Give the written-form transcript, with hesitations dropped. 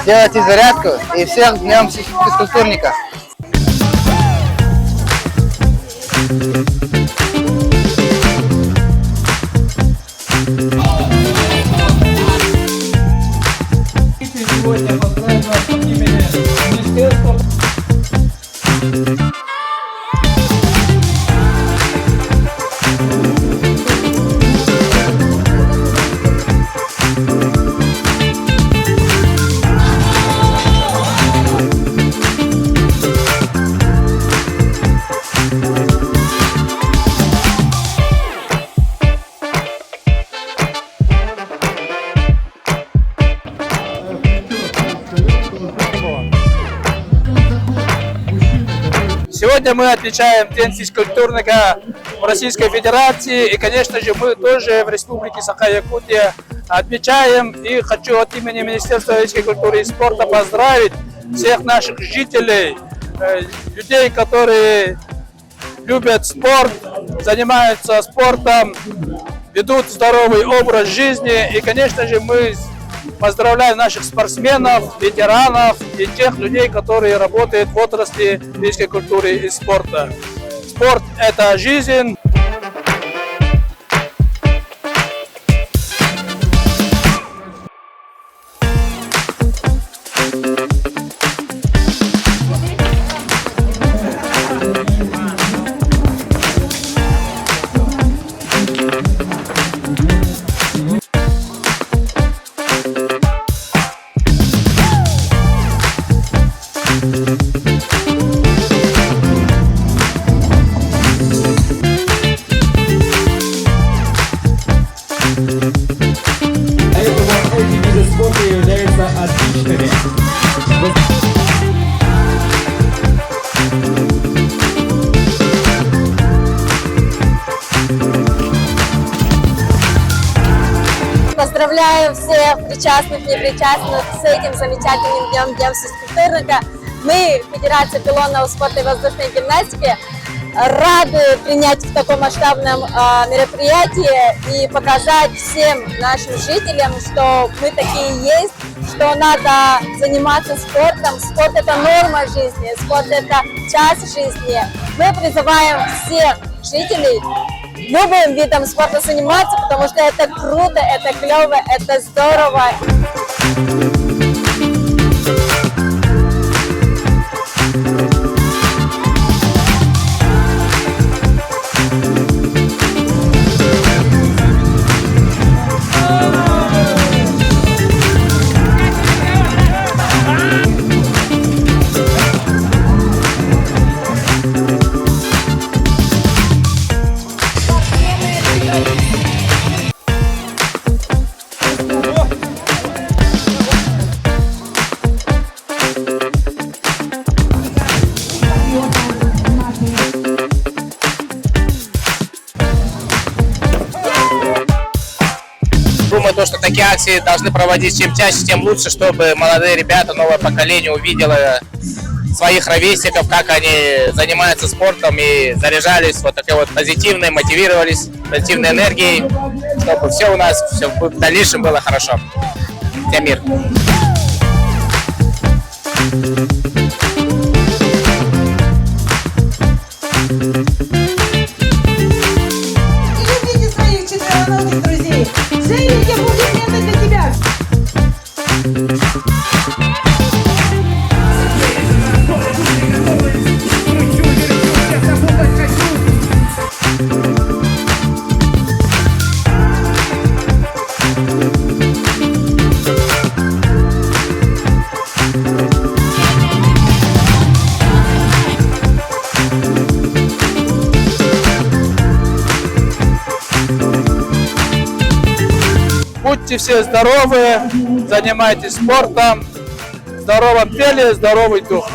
Делайте зарядку и всем днем физкультурника. Сегодня поздравляю вас от имени Министерства. Сегодня мы отмечаем День физкультурника в Российской Федерации, и, конечно же, мы тоже в Республике Саха-Якутия отмечаем. И хочу от имени Министерства физической культуры и спорта поздравить всех наших жителей, людей, которые любят спорт, занимаются спортом, ведут здоровый образ жизни. И, конечно же, мы поздравляем наших спортсменов, ветеранов и тех людей, которые работают в отрасли физической культуры и спорта. Спорт – это жизнь. Поэтому эти виды спорта являются отличными. Поздравляю всех причастных, непричастных с этим замечательным днем, Днем физкультурника. Мы, Федерация пилонного спорта и воздушной гимнастики, рады принять в таком масштабном мероприятии и показать всем нашим жителям, что мы такие есть, что надо заниматься спортом. Спорт – это норма жизни, спорт – это часть жизни. Мы призываем всех жителей любым видом спорта заниматься, потому что это круто, это клево, это здорово. Думаю, что такие акции должны проводить чем чаще, тем лучше, чтобы молодые ребята, новое поколение увидело своих ровесников, как они занимаются спортом и заряжались вот такой вот позитивной, мотивировались позитивной энергией, чтобы все у нас все в дальнейшем было хорошо. Всем мир! Любите своих четвероногих друзей. Живите, будет это для тебя. Будьте все здоровы, занимайтесь спортом, в здоровом теле, здоровый дух.